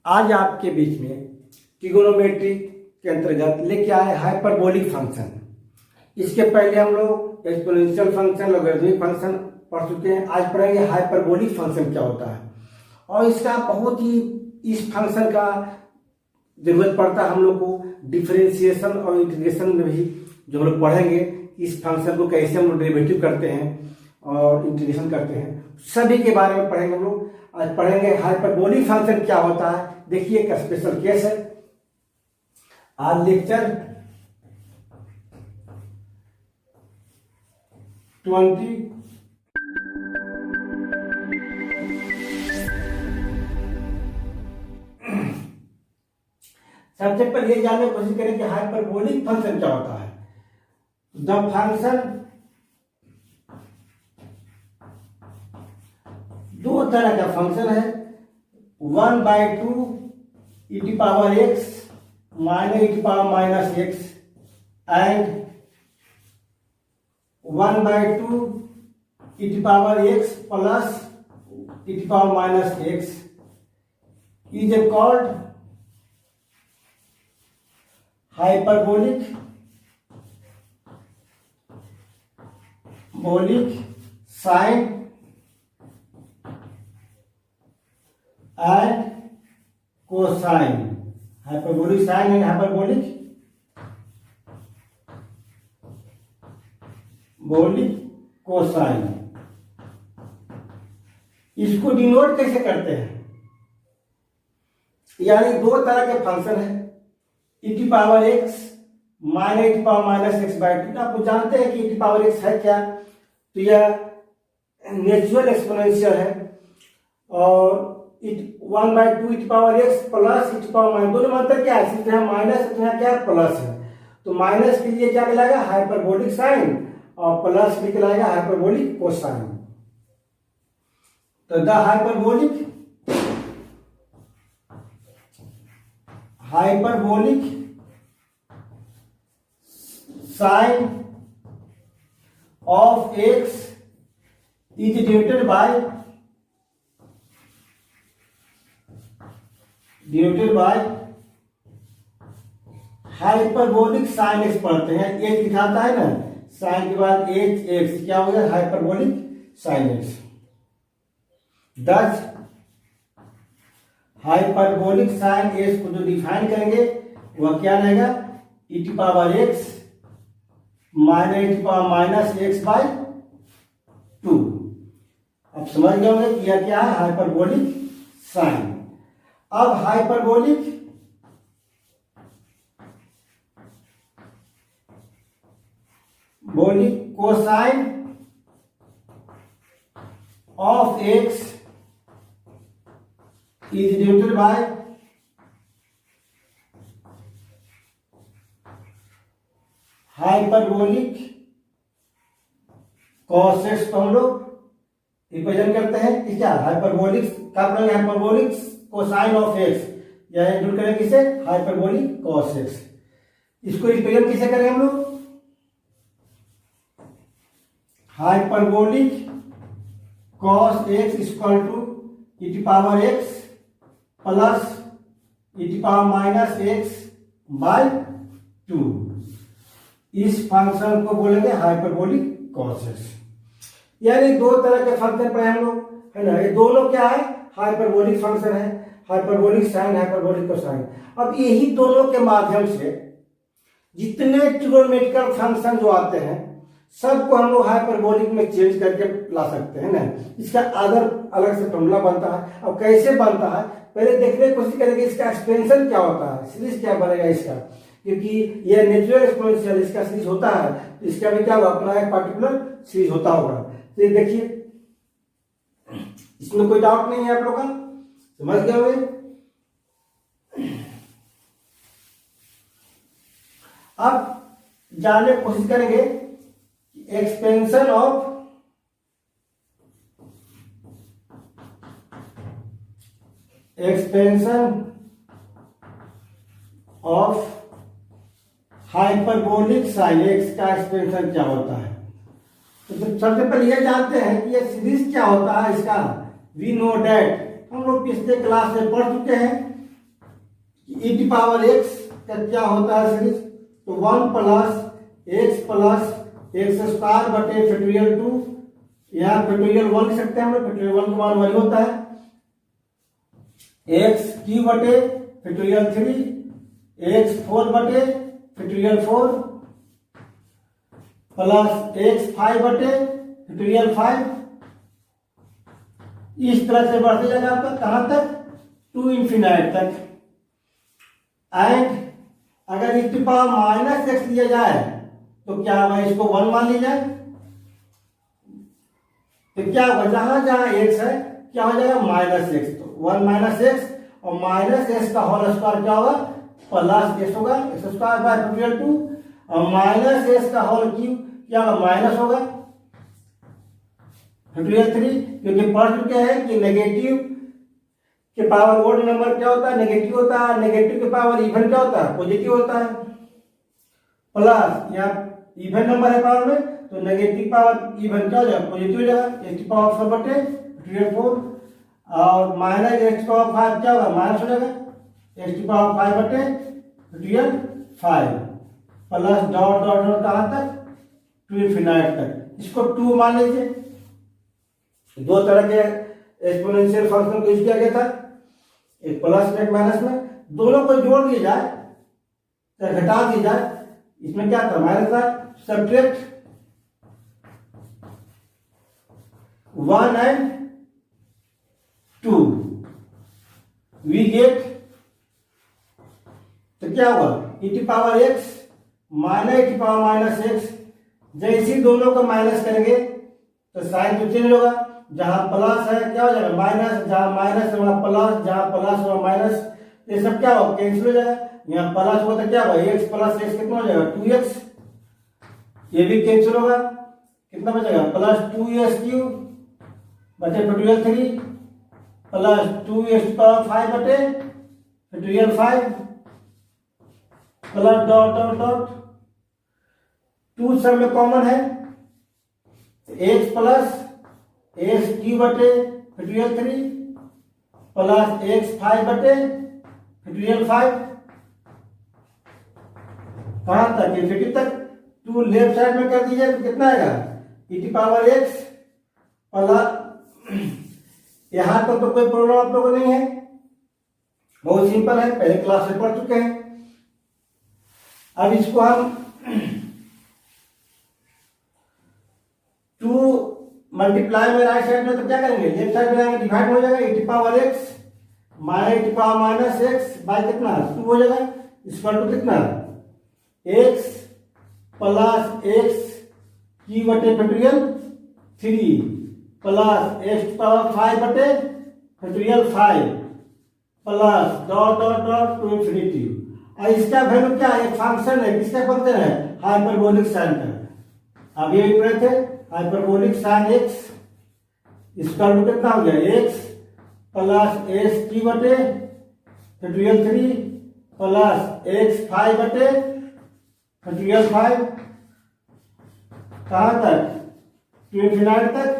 आज आपके बीच में ट्रिगोनोमेट्री के अंतर्गत लेके आए हाइपरबोलिक फंक्शन। इसके पहले हम लोग एक्सपोनेंशियल फंक्शन, लॉगरिथमिक फंक्शन पढ़ चुके हैं। आज पढ़ेंगे हाइपरबोलिक फंक्शन क्या होता है और इसका बहुत ही इस फंक्शन का जरूरत पड़ता है हम लोग को डिफरेंशिएशन और इंटीग्रेशन में भी। जो हम लोग पढ़ेंगे इस फंक्शन को कैसे हम लोग डेरिवेटिव करते हैं और इंटीग्रेशन करते हैं, सभी के बारे में पढ़ेंगे हम लोग। आज पढ़ेंगे हाइपरबोलिक फंक्शन क्या होता है। देखिए एक स्पेशल केस है। आज लेक्चर 20 सबसे पहले ये जानने की कोशिश करें कि हाइपरबोलिक फंक्शन क्या होता है। द फंक्शन दो तरह का फंक्शन है, 1/2 e to power x minus e to power minus x and 1/2 e to power x plus e to power minus x is called hyperbolic sine and cosine। hyperbolic sine and hyperbolic cosine। इसको denote कैसे करते हैं, यानी दो तरह के function है, e की पावर x माइनस e की पावर माइनस x/2। आप जानते हैं कि e की पावर x है क्या, तो यह नेचुरल एक्सपोनेंशियल है और 1/2 e की पावर x प्लस e की पावर माइनस, दोनों में अंतर क्या है, सिर्फ यहाँ माइनस है तो यहाँ क्या प्लस है। तो माइनस के लिए क्या कहलाएगा, हाइपरबोलिक साइन, और प्लस भी कहलाएगा हाइपरबोलिक कोसाइन। तो the hyperbolic sine of x is denoted by hyperbolic sine x पढ़ते हैं। एच दिखाता है ना, साइन के बाद एच एक्स, क्या हो गया हाइपरबोलिक साइन एक्स। दस हाइपरबोलिक साइन एक्स को जो डिफाइन करेंगे वह क्या रहेगा, e की पावर x माइनस e की पावर माइनस x/2। अब समझ गए होंगे कि यह क्या है, हाइपरबोलिक साइन। अब hyperbolic cosine of x is denoted by hyperbolic cos x को हम लोग रिप्रेजेंट करते हैं कि क्या, हाइपरबोलिक क्या करेंगे, हाइपरबोलिक कोसाइन ऑफ x, या इंक्लूड करें किसे, हाइपरबोलिक cos x। इसको रिप्रेजेंट किसे करें हम लोग, hyperbolic cos x equal to e की पावर x प्लस e की पावर माइनस x/2। इस फंक्शन को बोलेंगे हाइपरबोलिक cos x। यानी दो तरह के फंक्शन पढ़े हम लोग, है ना। ये दोनों क्या है, हाइपरबोलिक फंक्शन है, हाइपरबोलिक साइन, हाइपरबोलिक कोसाइन। अब यही दोनों के माध्यम से जितने ट्रिगोनोमेट्रिकल फंक्शन जो आते हैं सबको हम लोग हाइपरबोलिक में चेंज करके ला सकते हैं ना। इसका अलग से फॉर्मूला बनता है। अब कैसे बनता है पहले देखने की कोशिश करेंगे, इसका एक्सपेंशन क्या होता है, सीरीज क्या बनेगा इसका, क्योंकि यह नेचुरल एक्सपोनेंशियल इसका सीरीज होता है, तो इसका भी क्या होगा, अपना एक पर्टिकुलर सीरीज होता होगा। तो ये देखिए, इसमें कोई डाउट नहीं है आप लोग का, समझ गए होंगे। अब जानने की कोशिश करेंगे expansion of hyperbolic sine x का एक्सपेंशन क्या होता है। तो सबसे पहले यह जानते हैं कि यह सीरीज क्या होता है इसका। वी नो डैट, हम लोग पिछले क्लास में पढ़ चुके हैं ई टी पावर एक्स का क्या होता है सीरीज, तो 1 प्लस एक्स स्क्वायर बटे फैक्टोरियल 2, या फैक्टोरियल 1 लिख सकते हैं हम लोग, फैक्टोरियल 1 का मान वही होता है, एक्स क्यू बटे फैक्टोरियल 3, एक्स 4 बटे फैक्टोरियल 4 प्लस एक्स 5 बटे फैक्टोरियल 5। इस तरह से बढ़ते जाएगा आपका कहां तक, टू इंफिनाइट तक। एंड अगर e की पावर माइनस एक्स लिया जाए तो क्या होगा, इसको 1 मान लिया जाए तो क्या होगा, जहां जहां एक्स है क्या हो जाएगा माइनस एक्स, तो 1 माइनस एक्स और माइनस एक्स का होल स्क्वायर क्या होगा प्लस एक्स होगा, एक्स स्क्वायर बाय फैक्टोरियल 2, और माइनस एक्स का होल क्यूब क्या होगा माइनस होगा फैक्टोरियल 3, क्योंकि पढ़ चुके हैं कि नेगेटिव के पावर ओड नंबर क्या होता है नेगेटिव होता है, नेगेटिव के पावर इवन क्या होता है पॉजिटिव होता है, प्लस या इवन नंबर है पावर में तो नेगेटिव पावर इवन क्या हो जाएगा पॉजिटिव हो जाएगा, एक्स की पावर 4 बटे फैक्टोरियल 4, और माइनस एक्स की पावर 5 क्या होगा माइनस हो जाएगा, एक्स की पावर 5 बटे factorial 5 plus dot dot dot कहां तक टू इनफिनाइट तक। इसको 2 मान लीजिए। दो तरह के एक्सपोनेंशियल फंक्शन को यूज किया गया था, एक प्लस में एक माइनस में, दोनों को जोड़ दिया जाए या घटा दिया जाए, इसमें क्या था माइनस था, सब्ट्रैक्ट 1 and 2 वी गेट, तो क्या हुआ e की पावर x माइनस e की पावर माइनस एक्स, जैसे ही दोनों को माइनस करेंगे तो साइन तो चेंज होगा, जहां प्लस है क्या हो जाएगा माइनस, जहां माइनस है वहां प्लस, जहां प्लस है वहां माइनस, ये सब क्या होगा कैंसिल हो जाएगा, यहाँ प्लस होगा तो क्या होगा एक्स प्लस एक्स कितना हो जाएगा 2x, ये भी कैंसिल होगा, कितना बचेगा प्लस 2x क्यूब बटे फैक्टोरियल 3 प्लस 2x पावर 5 बटे factorial 5 plus dot dot dot 2 सब में कॉमन है, x प्लस एक्स क्यू बटे फैक्टोरियल 3 प्लस एक्स 5 बटे फैक्टोरियल 5 कहां तक इन्फिनिटी तक, 2 लेफ्ट साइड में कर दीजिए तो कितना आएगा e की पावर x प्लस, यहां तक तो कोई प्रॉब्लम आप लोगों को नहीं है, बहुत सिंपल है, पहले क्लास में पढ़ चुके हैं। अब इसको हम 2 मल्टीप्लाई में राइट साइड में तो क्या करेंगे लेफ्ट साइड में आएंगे, डिवाइड हो जाएगा e की पावर x माइनस e की पावर माइनस x बाय कितना 2 हो जाएगा, इक्वल टू कितना x प्लस x की बटे फैक्टोरियल 3 प्लस x की पावर 5 बटे factorial 5 plus dot dot dot to infinity, और इसका वैल्यू क्या है, एक फंक्शन है, किसका फंक्शन है हाइपरबोलिक साइन का, अब ये भी पढ़े थे हाइपरबोलिक साइन x इसका वैल्यू कितना हो गया x प्लस x की बटे फैक्टोरियल 3 प्लस x 5 बटे फैक्टोरियल 5 कहां तक टू इनफिनिटी तक।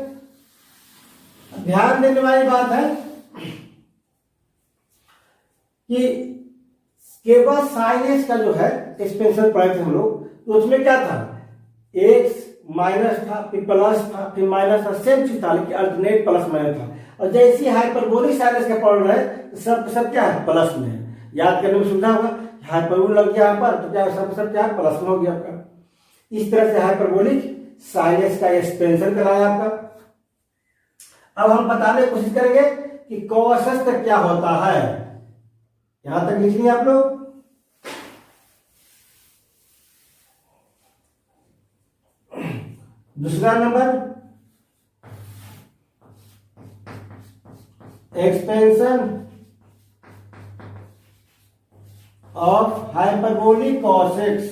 ध्यान देने वाली बात है कि केवल साइन एक्स का जो है एक्सपेंशन पढ़े थे हम लोग, तो उसमें क्या था x माइनस था फिर प्लस था फिर माइनस था, सेम चीज था लेकिन अल्टरनेट प्लस माइनस था, और जैसे हाइपरबोलिक साइन एक्स का पढ़ रहे हैं सब क्या है प्लस में है, याद करने में सुविधा होगा, हाइपरबोल लग गया यहाँ पर तो क्या सब क्या है प्लस में हो गया आपका। इस तरह से हाइपरबोलिक साइन एक्स का एक्सपेंशन कराया आपका। अब हम बताने की कोशिश करेंगे कि cos x का क्या होता है, यहां तक लिखिए आप लोग। दूसरा number expansion of hyperbolic cos x,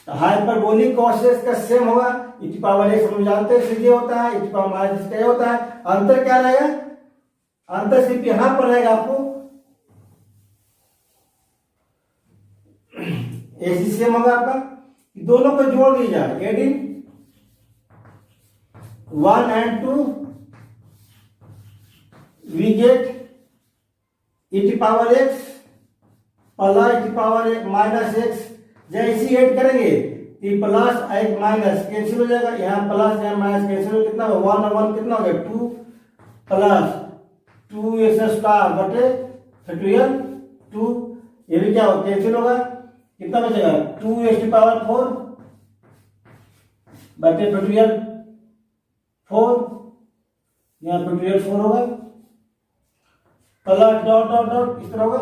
hyperbolic cos x का सेम होगा e की पावर x हम जानते हैं सीधे होता है, e की पावर माइनस क्या होता है, अंतर क्या रहेगा, अंतर सिर्फ यहां पर रहेगा आपको ऐसी सेम होगा आपका, दोनों को जोड़ दीजिए adding 1 and 2 we get e to power x plus e to power minus x, जैसे ऐड करेंगे ये प्लस एक माइनस कैंसिल हो जाएगा, यहाँ प्लस यहाँ माइनस कैंसिल हो, कितना होगा 1 और 1 कितना हो गया 2 प्लस 2x स्क्वायर बटे फैक्टोरियल 2, ये भी क्या होगा कैंसिल होगा, कितना बचेगा 2x⁴ बटे फैक्टोरियल 4, यहाँ फैक्टोरियल 4 होगा प्लस डॉट डॉट डॉट इस तरह होगा,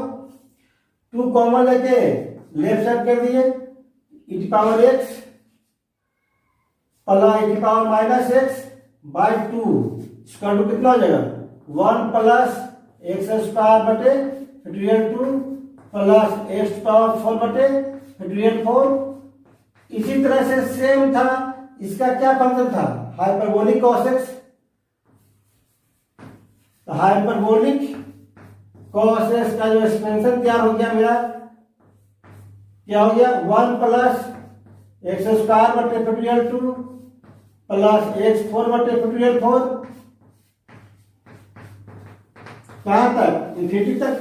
2 कॉमन लेके लेफ्ट साइड कर दिए ई to power x plus e to power minus x by 2 इसका 2 कितना हो जाएगा 1 प्लस एक्स स्क्वायर बटे फैक्टोरियल 2 प्लस एक्स पावर 4 बटे फैक्टोरियल 4। इसी तरह से सेम था, इसका क्या फंक्शन था hyperbolic cos x, hyperbolic cos x का जो एक्सपेंशन तैयार हो गया मेरा क्या हो गया 1 प्लस एक्स स्क्वायर बटे फैक्टोरियल 2 प्लस एक्स 4 बटे फैक्टोरियल 4, कहां तक इन्फिनिटी तक।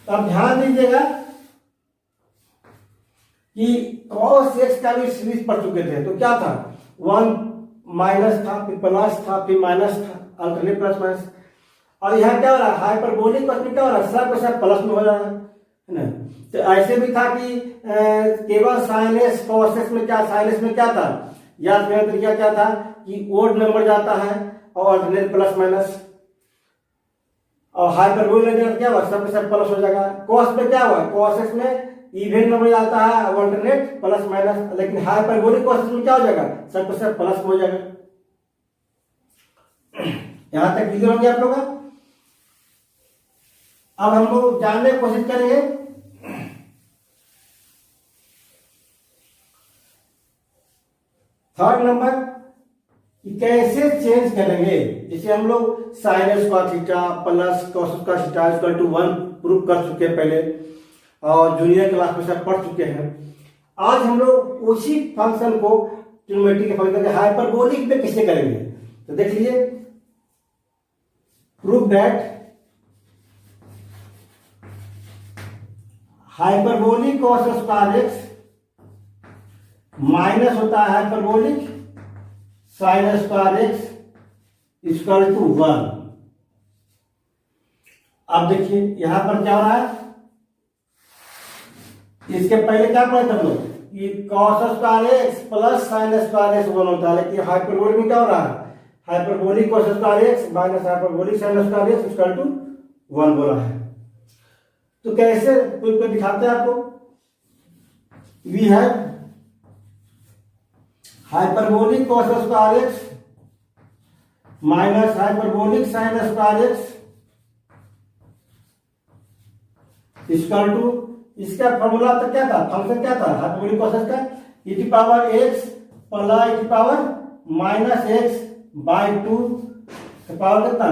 तो अब ध्यान दीजिएगा कि cos x का भी सीरीज पढ़ चुके थे, तो क्या था 1 माइनस था फिर प्लस था फिर माइनस था, अल्टरनेट प्लस माइनस, और यहाँ क्या हो रहा है हाइपरबोलिक में क्या हो रहा है सब के सब प्लस में हो रहा है ना। तो ऐसे भी था कि केवल साइन एक्स cos x में क्या साइन एक्स में क्या था, याद करने का तरीका क्या था कि ओड नंबर जाता है और अल्टरनेट प्लस माइनस, और हाइपरबोलिक में क्या हुआ सब के सब प्लस हो जाएगा। कॉस में क्या हुआ cos x में इवेंट नंबर जाता है और अल्टरनेट प्लस माइनस, लेकिन हाइपरबोलिक cos x में क्या हो जाएगा सब के सब प्लस हो जाएगा। यहां तक क्लियर हो गया आप लोग का। अब हम लोग जानने की कोशिश करेंगे थर्ड नंबर कि कैसे चेंज करेंगे, जैसे हम लोग साइन एक्स का थीटा प्लस कॉस का थीटा इक्वल टू 1 प्रूव कर चुके हैं पहले और जूनियर क्लास में सब पढ़ चुके हैं। आज हम लोग उसी फंक्शन को ट्रिग्नोमेट्री के फंक्शन के हाइपरबोलिक में कैसे करेंगे, तो देख लीजिए prove that hyperbolic cos square x minus होता है hyperbolic sine square x equal to 1। अब देखिए यहां पर क्या हो रहा है, इसके पहले क्या पढ़े थे हम लोग कि cos square x plus sign square x 1 होता है, लेकिन हाइपरबोलिक में क्या हो रहा है hyperbolic cos square x minus hyperbolic sine square x equal to 1 बोला है। तो कैसे प्रूव कर दिखाते हैं आपको, we have hyperbolic cos square x minus hyperbolic sine square x equal to, इसका फॉर्मूला तो क्या था फंक्शन क्या था हाइपरबोलिक कॉस का e की पावर x प्लस e की पावर माइनस x बाई 2 का पावर कितना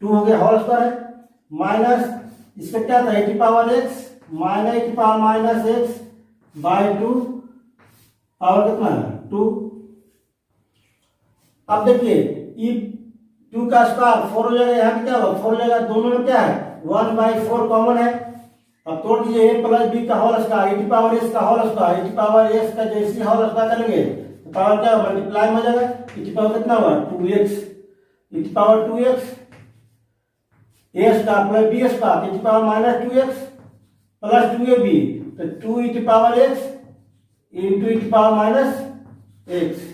2 हो गया होल स्क्वायर है, माइनस इसका क्या था e की पावर x माइनस e की power minus x by 2 power कितना 2। अब देखिए ई 2 का स्क्वायर 4 हो जाएगा, यहाँ क्या होगा 4 हो जाएगा, दोनों में क्या है 1/4 कॉमन है। अब तोड़ दीजिए a प्लस बी का होल स्क्वायर e की पावर s का होल स्क्वायर e की पावर s का जैसे होल स्क्वायर करेंगे तो पावर क्या मल्टीप्लाई हो जाएगा, e की पावर कितना हुआ 2x e की पावर 2x a का प्लस b का e की power minus 2x plus 2ab, तो 2 e की पावर x इंटू e की power minus x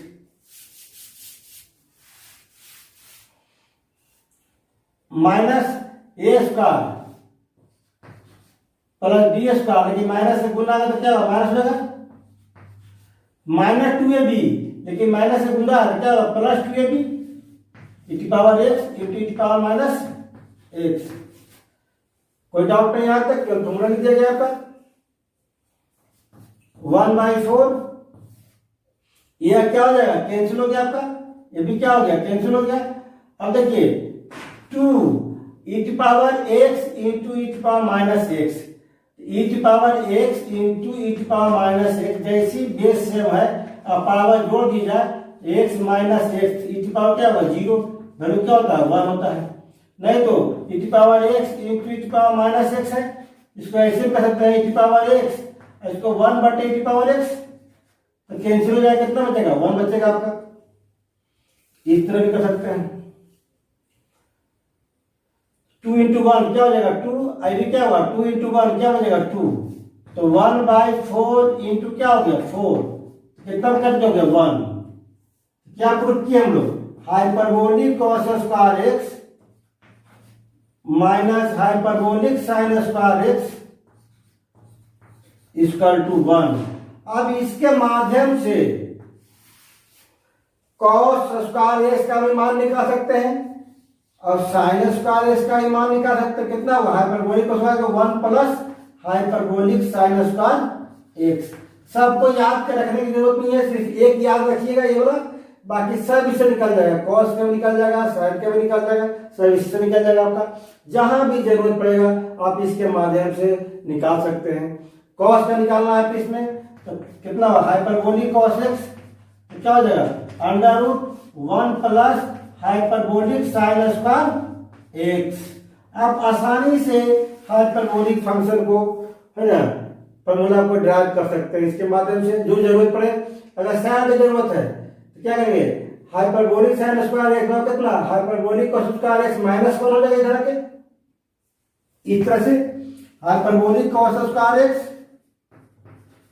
minus a square plus B square, लेकिन माइनस से गुना है तो क्या होगा माइनस हो जाएगा माइनस 2ab, लेकिन माइनस से गुना है तो क्या होगा प्लस 2ab e की पावर x इंटू e की पावर माइनस x। कोई डाउट नहीं यहां तक, केवल फॉर्मूला लिख दिया गया आपका 1/4, यह क्या हो जाएगा कैंसिल हो गया आपका, ये भी क्या हो गया कैंसिल हो गया। अब देखिए 2 e की पावर x इंटू e की पावर माइनस x, e की पावर x इंटू e की पावर माइनस x, जैसी बेस सेम है अब पावर जोड़ दी जाए x माइनस x, e की पावर क्या होगा 0, वैल्यू क्या होता है 1 होता है। नहीं तो e की पावर x इंटू e की पावर माइनस x है, इसको ऐसे कर सकते हैं e की पावर x, इसको 1 बटे e की पावर x, तो कैंसिल हो जाएगा, कितना बचेगा 1 बचेगा आपका। इस तरह भी कर सकते हैं। 2 इंटू 1 क्या हो जाएगा 2, आई क्या हुआ 2 इंटू 1 क्या हो जाएगा 2, तो 1/4 इंटू क्या हो गया 4, कितना कट हो गया 1। क्या प्रूफ किया हम लोग, hyperbolic cos square x minus hyperbolic sine square x equal to 1। अब इसके माध्यम से कॉस स्क्वायर एक्स का भी मान निकाल सकते हैं और साइन स्क्वायर एक्स का भी मान निकाल सकते हैं। कितना हुआ hyperbolic cos square 1 plus hyperbolic sine square x. सबको याद कर रखने की जरूरत नहीं है, सिर्फ एक याद रखिएगा ये वाला, बाकी सब इससे निकल जाएगा, कॉस का भी निकल जाएगा, साइन का भी निकल जाएगा, सब इससे निकल जाएगा आपका। जहां भी जरूरत पड़ेगा आप इसके माध्यम से निकाल सकते हैं। कॉस का निकालना है इसमें तो कितना हाइपरबोलिक कॉस एक्स, तो क्या हो जाएगा under root 1 plus hyperbolic sine square x. आप आसानी से हाइपरबोलिक फंक्शन को है ना फॉर्मूला को ड्राइव कर सकते हैं इसके माध्यम से, जो जरूरत पड़े। अगर साइन की जरूरत है तो क्या करेंगे, हाइपरबोलिक साइन स्क्वायर एक्स का कितना hyperbolic cos square x minus 1 हो जाएगा इधर के, इस तरह से hyperbolic cos square x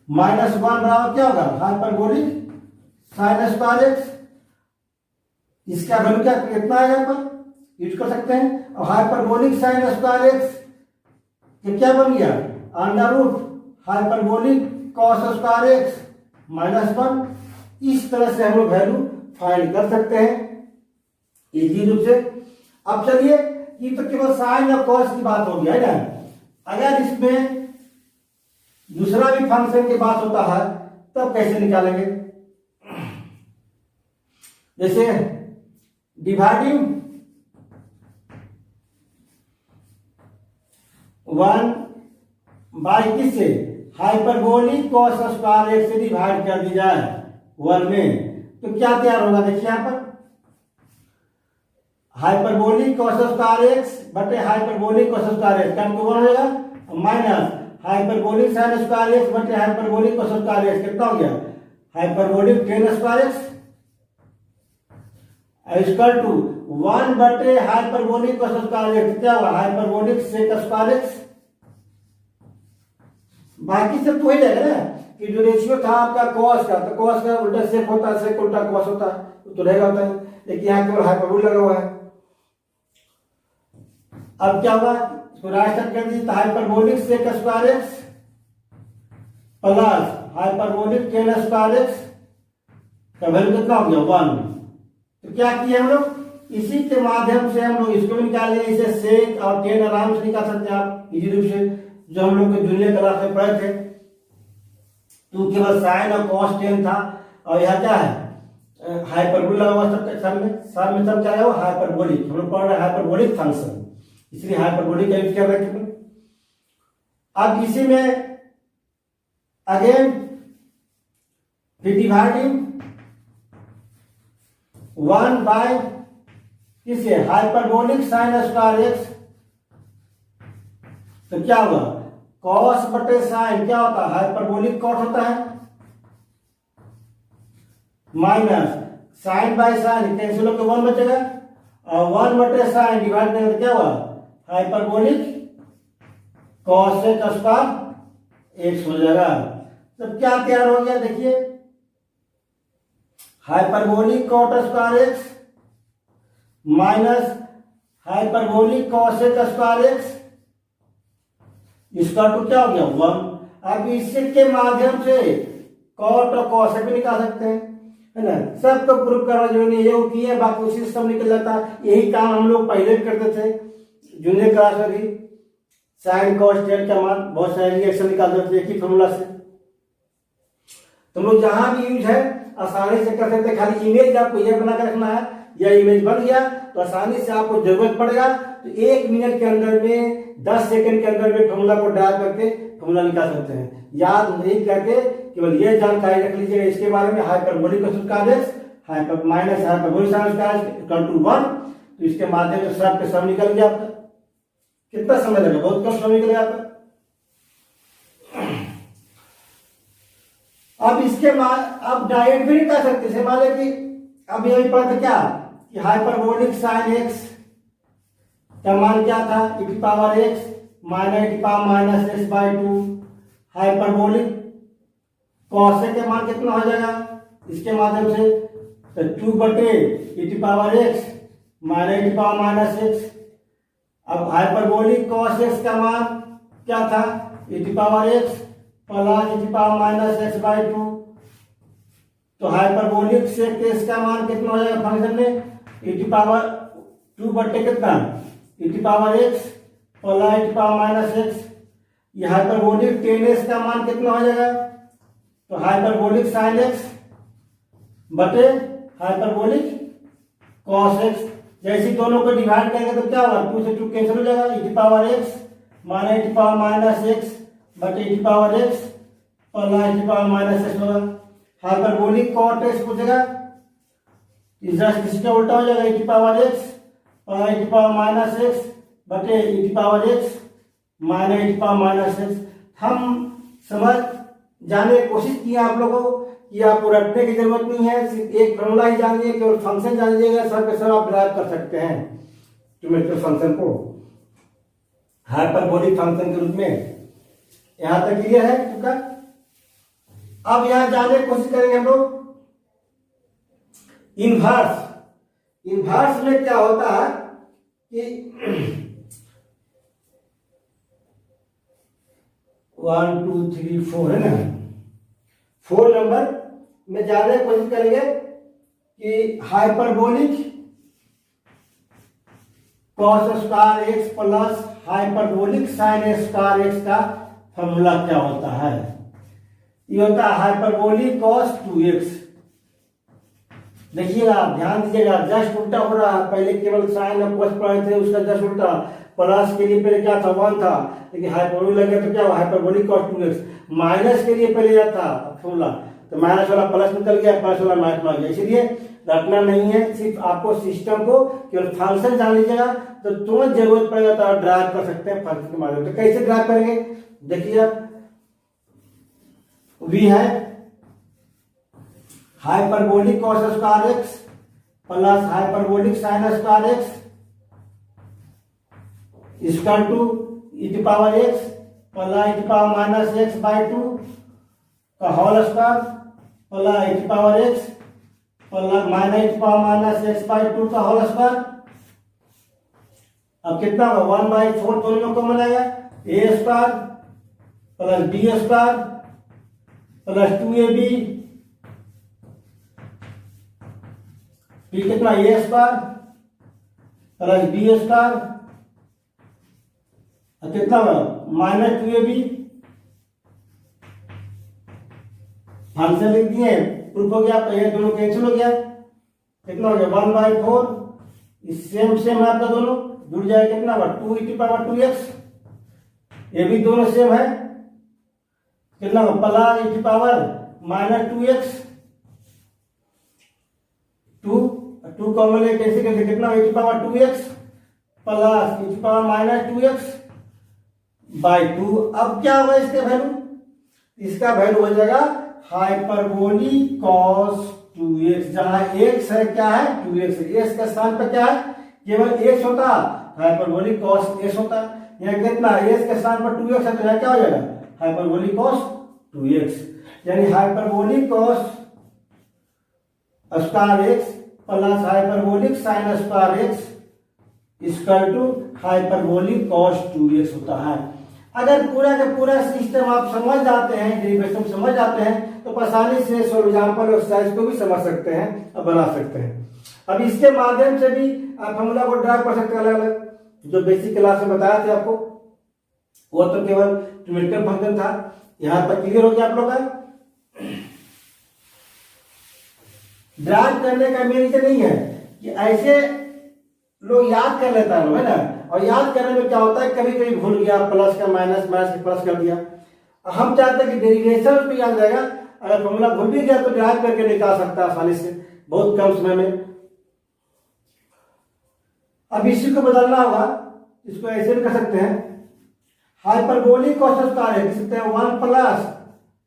minus 1 बराबर क्या होगा हाइपरबोलिक साइन स्क्वायर एक्स। इसका वैल्यू क्या कितना आएगा यहाँ पर यूज कर सकते हैं। और हाइपरबोलिक साइन स्क्वायर एक्स ये क्या बन गया under root hyperbolic cos square x minus 1। इस तरह से हम लोग वैल्यू फाइंड कर सकते हैं इजी रूप से। अब चलिए ये तो केवल साइन और कॉस की बात होगी है ना, अगर इसमें दूसरा भी फंक्शन की बात होता है तब कैसे निकालेंगे। जैसे डिवाइडिंग 1 बाई किससे हाइपरबोलिक कॉस स्क्वायर एक्स से डिवाइड कर दी जाए 1 में, तो क्या तैयार होगा देखिए यहां पर हाइपरबोलिक कॉस स्क्वायर एक्स बटे हाइपरबोलिक कॉस स्क्वायर एक्स का 1 हो जाएगा minus hyperbolic sine square x बटे हाइपरबोलिक कॉस स्क्वायर एक्स कितना हो गया hyperbolic tan square x equal to 1 बटे हाइपरबोलिक कॉस स्क्वायर एक्स क्या हुआ हाइपरबोलिक सेक स्क्वायर एक्स। बाकी सब तो हो जाएगा ना कि जो रेशियो था आपका कॉस का, तो कॉस का उल्टा सेक होता है, सेक उल्टा कॉस होता है तो रहेगा होता है, लेकिन यहाँ केवल हाइपरबोलिक लगा हुआ है। अब क्या होगा इसको राइट साइड कर दीजिए, hyperbolic sec square x plus hyperbolic tan square x का वैल्यू कितना हो गया 1। तो क्या किया हम लोग इसी के माध्यम से हम लोग इसको भी निकाल लिया, इसे सेक और टेन आराम से निकाल सकते हैं आप इजी रूप से, जो हम लोग के जूनियर क्लास में पढ़े थे। तो केवल साइन और कॉस टेन था और यहाँ क्या है हाइपरबोलिक लगा हुआ सब में सब क्या है वो हाइपरबोलिक, हम लोग पढ़ रहे हैं हाइपरबोलिक फंक्शन, इसलिए हाइपरबोलिक का यूज कर रहे हैं। अब इसी में अगेन डिवाइडिंग 1 बाय किसे हाइपरबोलिक साइन स्क्वायर एक्स, तो क्या हुआ कॉस बटे साइन क्या होता है हाइपरबोलिक कॉट होता है minus sine by sine cancel होकर 1 बचेगा और 1 बटे साइन डिवाइड करने तो क्या हुआ हाइपरबोलिक कॉस स्क्वायर एक्स हो जाएगा। तब क्या तैयार हो गया देखिए hyperbolic cot square x minus hyperbolic cos square x इसका तो क्या हो गया 1। अब इसके माध्यम से कॉट और कॉस भी निकाल सकते हैं है ना, सबको प्रूफ करना जरूरी है, ये की है बाकी उसी से सब निकल जाता है। यही काम हम लोग पहले भी करते थे जूनियर क्लास में भी, साइन कॉस टेन का मान बहुत सारे रिएक्शन निकाल देते एक ही फॉर्मूला से। तुम लोग जहां भी यूज है आसानी से कर सकते हैं, खाली इमेज आपको यह बना कर रखना है, यह इमेज बन गया तो आसानी से आपको जरूरत पड़ेगा तो 1 मिनट के अंदर में 10 सेकंड के अंदर में फॉर्मूला को ड्राइव करके फॉर्मूला निकाल सकते हैं। याद नहीं करके केवल ये जानकारी रख लीजिएगा इसके बारे में hyperbolic square x hyper minus hyperbolic sine square equal to 1। तो इसके माध्यम से सब के सब निकल गया आपका। कितना समय लगा? बहुत कम समय निकलेगा आपका। अब इसके अब डायरेक्ट भी नहीं कर सकते। जैसे मान लें कि अब यही पढ़ा था क्या कि हाइपरबोलिक साइन एक्स का मान क्या था, e की पावर x माइनस e की power minus x by to. Hyperbolic cos के मान कितना हो जाएगा इसके माध्यम से, तो 2 e की पावर x माइनस e की पावर माइनस एक्स। अब हाइपरबोलिक कॉस एक्स का मान क्या था, e की पावर x प्लस e की power minus x by to. तो हाइपरबोलिक सेक एक्स का मान कितना हो जाएगा फंक्शन में, e की पावर 2 कितना e की पावर x प्लस e की पावर माइनस एक्स। ये हाइपरबोलिक टेन एक्स का मान कितना हो जाएगा, तो हाइपरबोलिक साइन एक्स बटे हाइपरबोलिक कॉस एक्स। जैसे दोनों को डिवाइड करेंगे तो क्या होगा, 2 से 2 कैंसिल हो जाएगा, e की पावर x माइनस e की पावर माइनस एक्स बटे e की पावर x प्लस e की पावर माइनस एक्स होगा। हाइपरबोलिक कॉट एक्स पूछेगा, जस्ट इसका उल्टा हो जाएगा, e की पावर x प्लस e की पावर माइनस एक्स बटे e की पावर x माइनस e की पावर माइनस एक्स। हम समझ जाने की कोशिश की आप लोगों को कि आपको रटने की जरूरत नहीं है, सिर्फ एक फॉर्मूला ही जानिए, केवल फंक्शन जानिएगा, सब के सब आप ड्राइव कर सकते हैं ट्यूमेट्रिक फंक्शन को हाइपरबोलिक फंक्शन के रूप में। यहां तक क्लियर है तुका? अब यहां जाने की कोशिश करेंगे हम लोग इनवर्स। इनवर्स में क्या होता है कि 1 2 3 4 है ना, 4 नंबर में जाने की कोशिश करेंगे कि hyperbolic cos square x plus hyperbolic sine square x का फॉर्मूला क्या होता है। ये होता है हाइपरबोलिक कॉस 2x। देखिएगा, ध्यान दीजिएगा, जस्ट उल्टा हो रहा है। पहले केवल साइन और कॉस पढ़े थे, उसका जस्ट उल्टा। प्लस के लिए पहले क्या था, 1 था, लेकिन हाइपरबोलिक लग गया तो क्या हुआ, हाइपरबोलिक कॉस 2x। माइनस के लिए पहले यह था फॉर्मूला, तो माइनस वाला प्लस निकल गया, प्लस वाला माइनस में गया। इसलिए रटना नहीं है, सिर्फ आपको सिस्टम को केवल फंक्शन जान लीजिएगा, तो तुरंत जरूरत पड़ेगा तो आप ड्राइव कर सकते हैं फंक्शन के माध्यम से। कैसे ड्राइव करेंगे देखिए, आप v है hyperbolic cos square x plus hyperbolic sine square x equal to e की पावर x प्लस e की power minus x by two का होल स्क्वायर प्लस e की power x plus minus e की power minus x by two का whole square. अब कितना होगा, 1/4 दोनों में कॉमन आएगा, a square plus b square plus 2ab फिर कितना a square plus b square कितना माइनस 2ab। फंक्शन लिख दिए, प्रूफ हो गया, तो ये दोनों कैंसिल हो गया, कितना हो गया 1/4। इस सेम सेम है आपका, दोनों जुड़ जाए, कितना हुआ 2 e की पावर 2x। ये भी दोनों सेम है, कितना हुआ प्लस e की पावर माइनस 2x। 2 कॉमन ले कैसे कैसे, कितना e की पावर 2x प्लस e की पावर माइनस 2x बाई 2। अब क्या होगा इसके वैल्यू, इसका वैल्यू हो जाएगा हाइपरबोलिक कॉस 2x, जहां x है क्या है 2x है, x के स्थान पर क्या है केवल x होता, हाइपरबोलिक कॉस x होता। यहाँ कितना x के स्थान पर 2x है, तो यहाँ क्या हो जाएगा हाइपरबोलिक कॉस 2x, यानी hyperbolic cos square x plus hyperbolic sine square x equal to hyperbolic cos 2x होता है। अगर पूरा का पूरा सिस्टम आप समझ जाते हैं, डेरिवेशन समझ जाते हैं, तो आसानी से एग्जांपल एक्सरसाइज को भी समझ सकते हैं और बना सकते हैं। अब इसके माध्यम से भी आप फॉर्मूला को ड्राइव कर सकते हैं अलग अलग। जो बेसिक क्लास में बताया था आपको, वो तो केवल ट्यूमेट्रिक फंक्शन था। यहां तक क्लियर हो गया आप लोग का? ड्राइव करने का मेन रीजन नहीं है कि ऐसे लोग याद कर लेता है ना, और याद करने में क्या होता है, कभी कभी भूल गया, प्लस का माइनस माइनस का प्लस कर दिया। हम चाहते हैं कि डेरिवेशन पे याद रहेगा, अगर फॉर्मूला भूल भी गया तो ड्राइव करके निकाल सकता है आसानी से, बहुत कम समय में। अब इसी को बदलना होगा, इसको ऐसे भी कर सकते हैं, हाइपरबोलिक कॉस स्क्वायर है, लिख सकते हैं 1 plus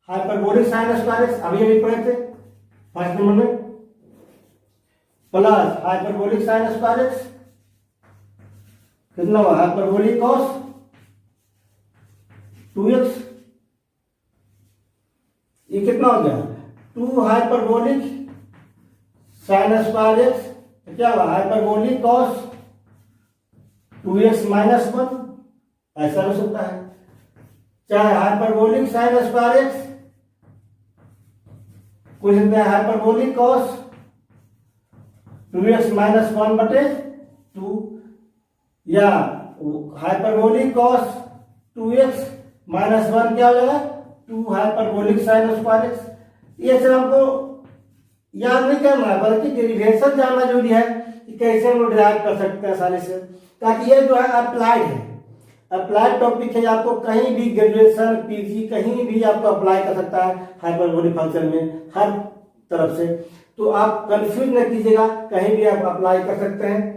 hyperbolic sine square x, अभी पढ़े थे फर्स्ट नंबर में, plus hyperbolic sine square x, कितना हुआ हाइपरबोलिक कॉस 2x, ये कितना हो गया 2 हाइपरबोलिक साइन स्क्वायर एक्स, क्या हुआ हाइपरबोलिक कॉस 2x माइनस 1, ऐसा हो सकता है, चाहे हाइपरबोलिक साइन स्क्वायर एक्स कुछ सकते हैं हाइपरबोलिक कॉस 2x माइनस 1 बटे 2, या हाइपरबोलिक कॉस 2x माइनस 1 क्या हो जाएगा 2 हाइपरबोलिक साइन स्क्वायर एक्स। ये सिर्फ हमको याद नहीं करना है, बल्कि डेरिवेशन जानना जरूरी है कि कैसे हम लोग डिराइव कर सकते हैं आसानी से, ताकि ये जो है अप्लाइड है, अप्लाइड टॉपिक है, आपको कहीं भी ग्रेजुएशन पीजी कहीं भी आपको अप्लाई कर सकता है हाइपरबोलिक फंक्शन में, हर तरफ से, तो आप कंफ्यूज न कीजिएगा, कहीं भी आप अप्लाई कर सकते हैं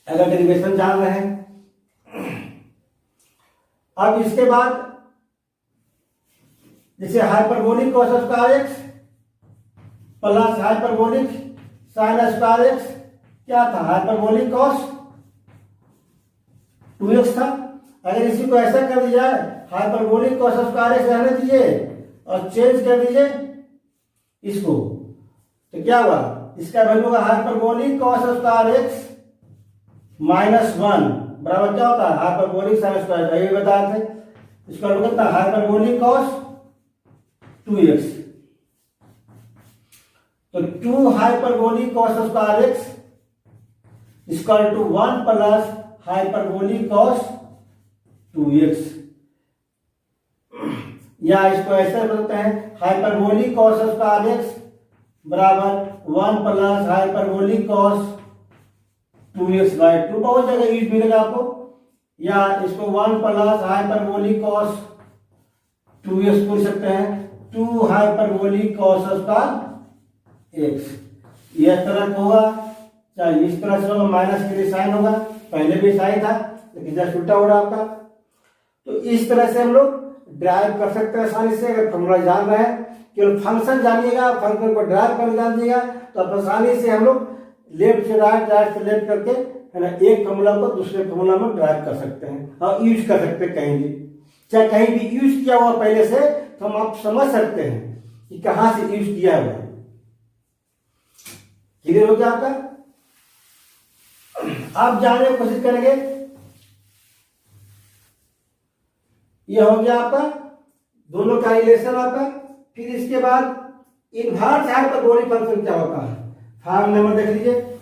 अगर डेरिवेशन जान रहे हैं। अब इसके बाद जैसे hyperbolic cos square x plus hyperbolic sine square x, क्या था हाइपरबोलिक कॉस 2x था, अगर इसी को ऐसा कर दिया हाइपरबोलिक कॉस स्क्वायर एक्स रहने दीजिए और चेंज कर दीजिए इसको, तो क्या हुआ इसका वैल्यू होगा hyperbolic cos square x minus 1 बराबर क्या होता है हाइपरबोलिक साइन स्क्वायर, ये बताए थे, इसका वैल्यू कितना हाइपरबोलिक कॉस 2x, तो 2 hyperbolic cos square x equal to 1 plus hyperbolic cos 2x, या इसको ऐसे बोलते हैं हाइपरबोलिक कॉस स्क्वायर एक्स बराबर 1 plus hyperbolic cos 2x bye 2, बहुत जगह यूज मिलेगा आपको, या इसको 1 प्लस हाइपरबोलिक कॉस 2x बोल सकते हैं 2 हाइपरबोलिक कॉस स्क्वायर एक्स, यह तरह होगा, चाहे इस तरह से होगा, माइनस के लिए साइन होगा, पहले भी साइन था लेकिन जस्ट उल्टा हो रहा आपका, तो इस तरह से हम लोग ड्राइव कर सकते हैं आसानी से, अगर फॉर्मूला जान रहे हैं, केवल फंक्शन जानिएगा, फंक्शन को ड्राइव करना जान दीजिएगा तो आप आसानी से हम लोग लेफ्ट से राइट राइट से लेफ्ट करके है ना एक फॉर्मूला को दूसरे फॉर्मूला में ड्राइव कर सकते हैं और यूज कर सकते हैं कहीं भी, चाहे कहीं भी यूज किया हुआ पहले से तो हम आप समझ सकते हैं कि कहां से यूज किया हुआ। क्लियर हो गया आपका? आप जानने की कोशिश करेंगे, ये हो गया आपका दोनों का रिलेशन आपका। फिर इसके बाद इनवर्स हाइपरबोलिक फंक्शन क्या होता है, फॉर्म नंबर देख लीजिए,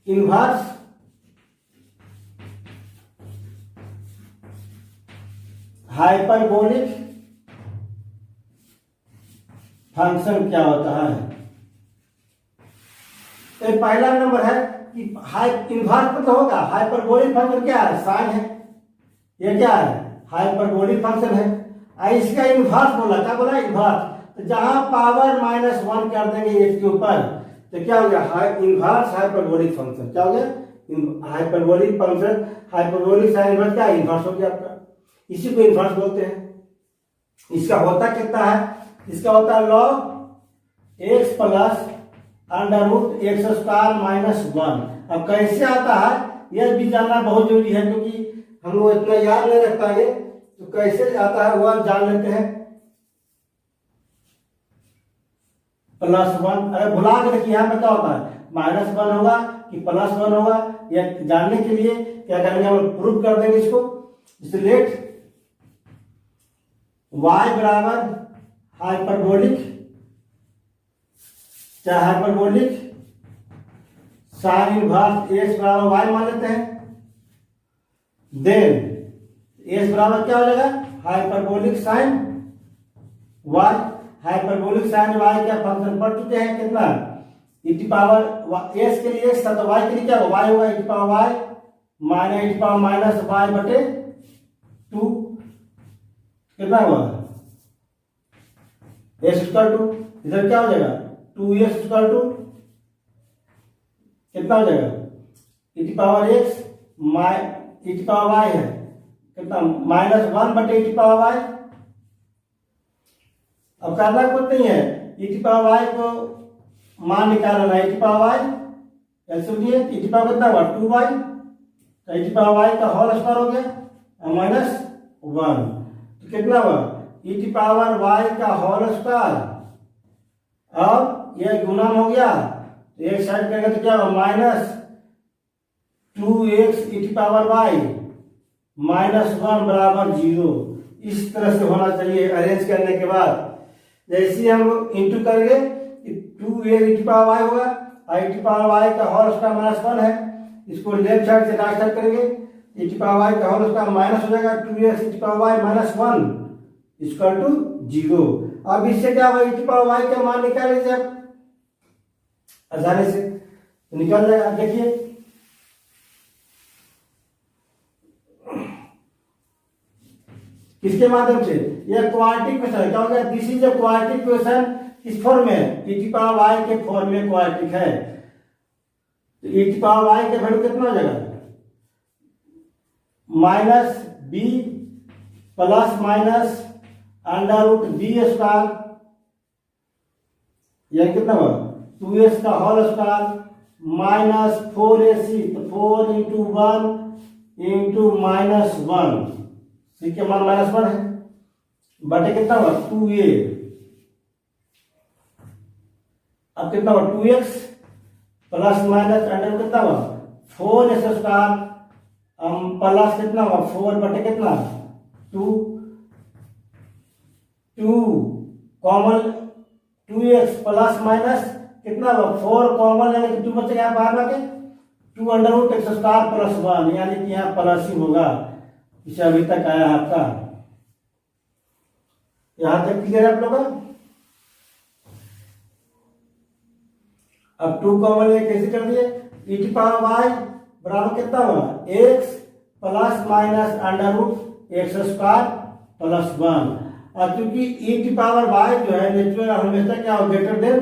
इनवर्स हाइपरबोलिक फंक्शन क्या होता है। तो पहला नंबर है कि इनवर्स में तो होगा, हाइपरबोलिक फंक्शन क्या है, साइन है, ये क्या है हाइपरबोलिक फंक्शन है। इसका इनवर्स बोला, क्या बोला इनवर्स, तो जहां पावर -1 कर देंगे x के ऊपर तो क्या हो गया इनवर्स हाइपरबोलिक फंक्शन, क्या हो गया hyperbolic function, hyperbolic sine inverse क्या इनवर्स हो गया आपका, इसी को इनवर्स बोलते हैं। इसका होता कितना है, इसका होता है log x plus under root x square minus 1। अब कैसे आता है यह भी जानना बहुत जरूरी है, क्योंकि हम लोग इतना याद नहीं रख पाएंगे, तो कैसे आता है वह जान लेते हैं। +1, अगर भुला के देखिए यहाँ पे क्या होता है -1 होगा कि +1 होगा, यह जानने के लिए क्या करेंगे हम प्रूफ कर देंगे इसको, जैसे लेट y बराबर हाइपरबोलिक, चाहे हाइपरबोलिक साइन इनवर्स x बराबर y मान लेते हैं, देन x बराबर क्या हो जाएगा hyperbolic sine y, hyperbolic sine y क्या फंक्शन पढ़ चुके हैं कितना e की पावर s के लिए x था तो y के लिए क्या होगा y होगा e की पावर y माइनस e की पावर माइनस y बटे 2, कितना हुआ s इक्वल टू, इधर क्या हो जाएगा 2s इक्वल टू कितना हो जाएगा e की पावर x e की पावर y है कितना -1/e⁻y। अब करना कुछ नहीं है, e⁻y को मान निकालना है, e⁻y एलसीएम लिए e की पावर कितना हुआ 2y, तो e⁻y का होल स्क्वायर हो गया -1, तो कितना हुआ e⁻y का होल स्क्वायर। अब ये गुणन हो गया तो एक साइड करेंगे तो क्या होगा -2x e⁻y -1 बराबर 0। इस तरह से होना चाहिए अरेंज करने के बाद। जैसे हम इंटू करेंगे 2a e⁻y होगा, e⁻y का होल स्क्वायर -1 है, इसको लेफ्ट साइड से राइट साइड करेंगे e⁻y का होल स्क्वायर माइनस हो जाएगा 2x e⁻y -1 इक्वल टू 0। अब इससे क्या होगा e⁻y का मान निकाल लीजिए आप आसानी से, तो निकल जाएगा। देखिए किसके माध्यम से, यह क्वाड्रेटिक क्वेश्चन क्या हो गया, this is a quadratic question. किस फॉर्म में e⁻y के फॉर्म में क्वाड्रेटिक है, तो e⁻y का वैल्यू कितना हो जाएगा -b प्लस माइनस √b², यह कितना हुआ 2s का होल स्क्वायर -4ac, तो 4 × 1 × -1, सी के मान -1 है, बटे कितना हुआ 2a। अब कितना हुआ 2x प्लस माइनस अंडर कितना हुआ 4s² प्लस कितना हुआ 4 बटे कितना 2 कॉमन 2x प्लस माइनस कितना हुआ 4 कॉमन यानी कि 2 बच्चे यहाँ बाहर लगे 2√x² प्लस 1 यानी कि यहाँ प्लस ही होगा। इसे अभी तक आया आपका, यहां तक क्लियर है आप लोग। अब 2 कॉमन ये कैसे कर दिए e⁻y बराबर कितना हुआ x plus minus √x² plus 1। और क्योंकि e⁻y जो है नेचुरल हमेशा क्या हो ग्रेटर देन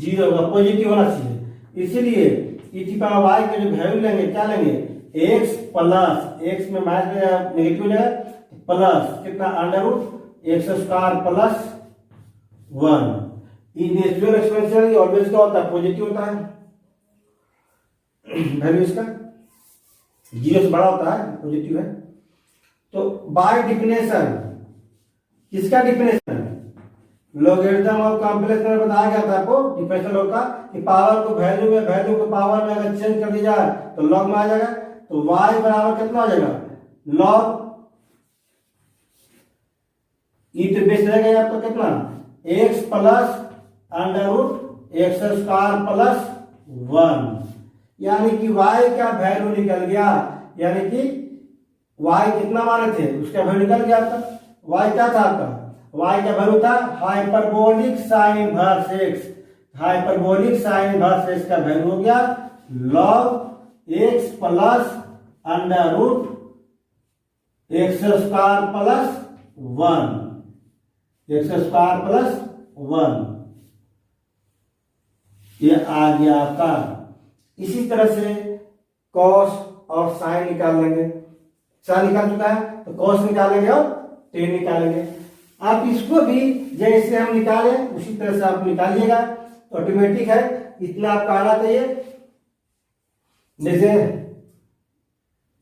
0 होगा, पॉजिटिव होना चाहिए, इसीलिए e⁻y के जो वैल्यू लेंगे क्या लेंगे x प्लस x में माइनस नेगेटिव लेगा प्लस कितना √x² plus 1। Natural expansion always क्या होता है पॉजिटिव होता है, वैल्यू इसका 0 से बड़ा होता है पॉजिटिव है। तो बाय डिफिनेशन किसका definition logarithm of complex number बताया गया था आपको डिफरेंशियल लॉग का कि पावर को वैल्यू में वैल्यू को पावर में अगर चेंज कर दिया जाए तो लॉग में आ जाएगा। तो y बराबर कितना हो जाएगा लॉग e पे बेस रहेगा आपका कितना x प्लस √x² प्लस 1, यानी कि y का वैल्यू निकल गया, यानी कि y कितना माने थे उसका वैल्यू निकल गया आपका। y क्या था आपका y का वैल्यू था hyperbolic sine inverse x, hyperbolic sine inverse x का वैल्यू हो गया log x plus √x² plus 1, x² plus 1 ये आ गया आपका। इसी तरह से कॉस और साइन निकाल लेंगे, साइन निकाल चुका है तो कॉस निकालेंगे और टेन निकालेंगे। आप इसको भी जैसे हम निकाले उसी तरह से आप निकालिएगा, ऑटोमेटिक है, इतना आपका आना चाहिए। जैसे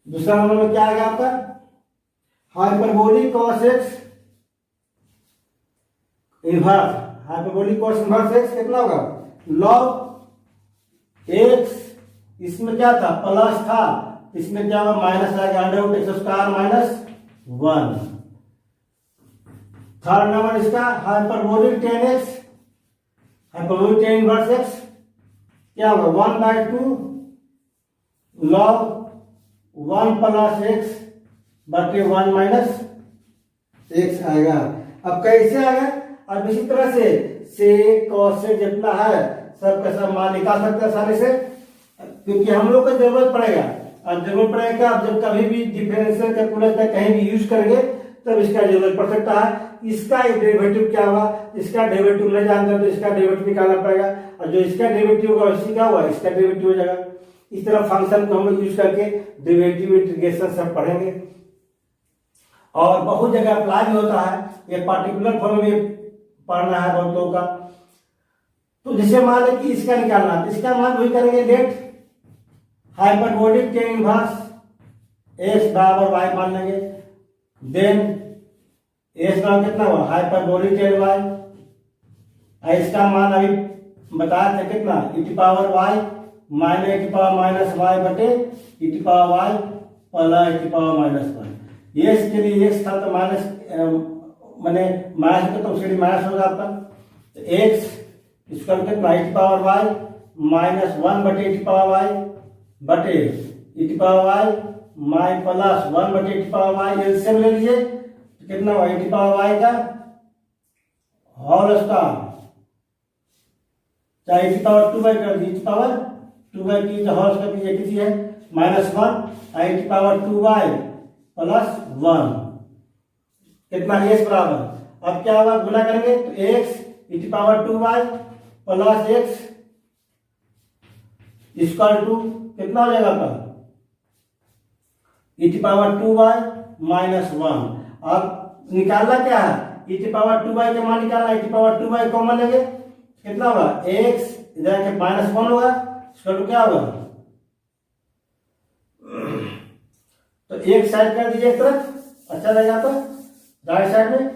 दूसरा नंबर में क्या आ गया आपका hyperbolic cos x inverse, hyperbolic cos inverse x कितना होगा log x, इसमें क्या था प्लस था, इसमें क्या होगा माइनस आ गया √x² माइनस 1। थर्ड नंबर इसका hyperbolic tan x, hyperbolic tan inverse x क्या होगा 1/2 log 1 प्लस x बटे 1 माइनस x आएगा। अब कैसे आएगा, अब इसी तरह से सेक कॉस से जितना है सब का सब मान निकाल सकते हैं आसानी से, क्योंकि हम लोग को जरूरत पड़ेगा। और जरूरत पड़ेगा अब जब कभी भी डिफरेंशियल कैलकुलेटर कहीं भी यूज करेंगे तब इसका जरूरत पड़ सकता है। इसका डेरिवेटिव क्या हुआ, इसका डेरिवेटिव नहीं जानते तो इसका डेरिवेटिव निकालना पड़ेगा, और जो इसका डेरिवेटिव होगा इसी का हुआ इसका डेरिवेटिव हो जाएगा। इस तरह फंक्शन को हम लोग यूज करके डेरिवेटिव इंटीग्रेशन सब पढ़ेंगे और बहुत जगह अप्लाई भी होता है। ये पार्टिकुलर फॉर्म में पढ़ना है बहुतों का। तो जैसे मान लें कि इसका निकालना है, इसका मान वही करेंगे, let hyperbolic tan inverse x बराबर वाई मान लेंगे। देन एक्स बराबर कितना हुआ, हाइपरबोलिक टेन वाई। इसका मान अभी बताया था कितना, e to power y minus e to power minus y बटे e to power y plus e to power minus y. X के लिए एक्स था तो माइनस मैंने माइनस का तो उसके लिए माइनस होगा आपका। तो एक्स इसका कितना, e to power y minus one बटे ई टू पावर वाई बटे ई टू पावर वाई माई प्लस वन बटे e to power y. LCM ले लीजिए तो कितना हुआ, ई टू पावर वाई का होल स्क्वायर चाहे e to power two y कर दी, e to power two y की होल स्क्वायर कीजिए, किसी है minus one e to power to y plus one कितना एक्स बराबर। अब क्या होगा, गुना करेंगे तो x e to power to y plus x equal to कितना हो जाएगा आपका, e to power to y minus one. अब निकालना क्या है, e to power to y का मान निकालना, e to power to y common लेंगे कितना होगा, एक्स इधर के माइनस वन होगा, इक्वल टू क्या होगा, तो एक साइड कर दीजिए एक तरफ, अच्छा रहेगा। तो राइट साइड में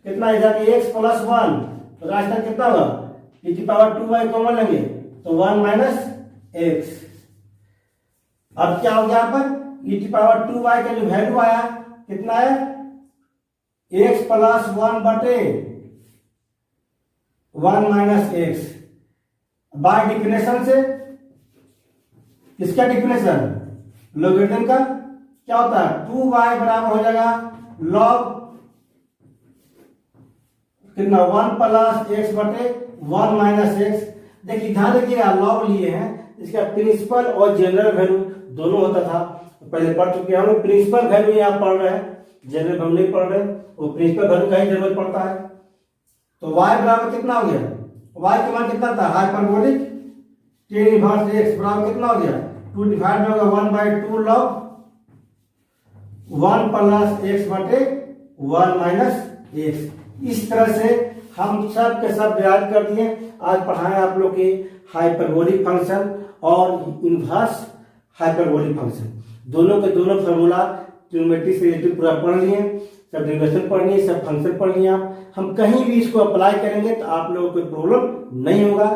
कितना, इधर एक्स प्लस वन, तो राइट साइड कितना होगा, e to power to y common लेंगे तो वन माइनस एक्स। अब क्या हो गया यहाँ पर, e to power to y का जो वैल्यू आया कितना है, एक्स प्लस वन बटे one minus x. By definition से, किसका डिफिनेशन, लोगरिथम का क्या होता है, टू वाई बराबर हो जाएगा लॉग कितना, वन प्लस एक्स बटे वन माइनस एक्स। देखिए ध्यान रखिएगा, लॉग लिए हैं, इसका प्रिंसिपल और जनरल वैल्यू दोनों होता था, पहले पढ़ चुके हैं हम लोग। प्रिंसिपल वैल्यू यहाँ पढ़ रहे हैं, जनरल वैल्यू नहीं पढ़ रहे, वो प्रिंसिपल वैल्यू का ही जरूरत पड़ता है। तो y बराबर कितना हो गया, y का मान कितना था, हाइपरबोलिक टेन इनवर्स एक्स बराबर कितना हो गया, टू डिवाइड में होगा one by two log one plus x बटे वन माइनस एक्स। इस तरह से हम सब के सब याद कर दिए। आज पढ़ाएं आप लोग के हाइपरबोलिक फंक्शन और इनवर्स हाइपरबोलिक फंक्शन, दोनों के दोनों फार्मूला ट्रिग्नोमेट्री से रिलेटेड पूरा पढ़ लिए, सब डेरिवेशन पढ़ लिए, सब फंक्शन पढ़ लिए। आप हम कहीं भी इसको अप्लाई करेंगे तो आप लोगों को कोई प्रॉब्लम नहीं होगा,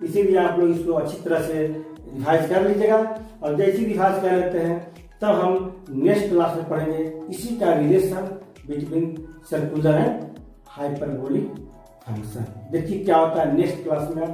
इसीलिए आप लोग इसको अच्छी तरह से रिवाइज कर लीजिएगा। और जैसे रिवाइज कर लेते हैं तब हम नेक्स्ट क्लास में पढ़ेंगे इसी का relation between circular and hyperbolic function. देखिए क्या होता है नेक्स्ट क्लास में।